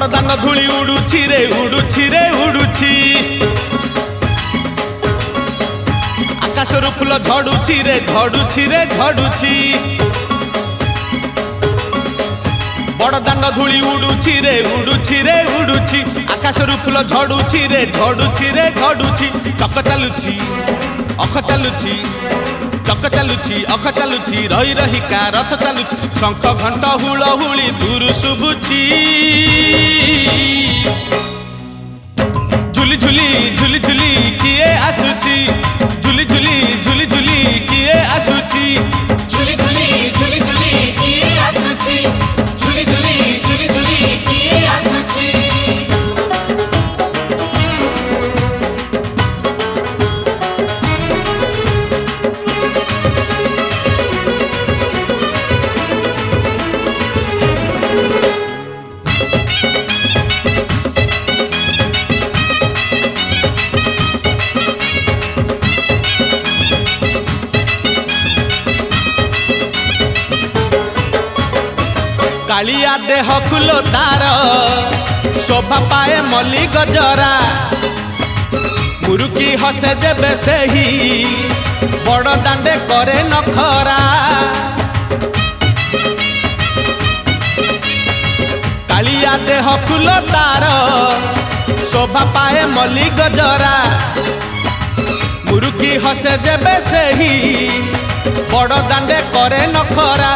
बड़दान धूली उड़ुछि रे उड़ुछि रे उड़ुछि आकाशरू फूल झड़ुछि रे झड़ुछि रे झड़ुछि बड़दान धूली उड़ुछि रे उड़ुछि रे उड़ुछि आकाशरू फूल झड़ुछि रे झड़ुछि रे झड़ुछि चक चालुछि अख चालुछि चक चालुछि अख चालुछि रही रहिका रथ चालुछि शंख घंट हुलहुली दूर शुभुछि झुली झुली झुली झुली किए आसुछि झुली झुली झुली झुली किए आसुछि झुली झुली झुली झुली किए आसुछि झुली झुली झुली झुली किए आसुछि कालिया देह कुलो तार शोभा पाए मल्ली गजरा मुरुकी हसे जेबे सेही बड़ दांडे करे नखरा कालिया देह कुलो तार शोभा पाए मल्ली गजरा मुरुकी हसे जेबे सेही बड़ दांडे करे नखरा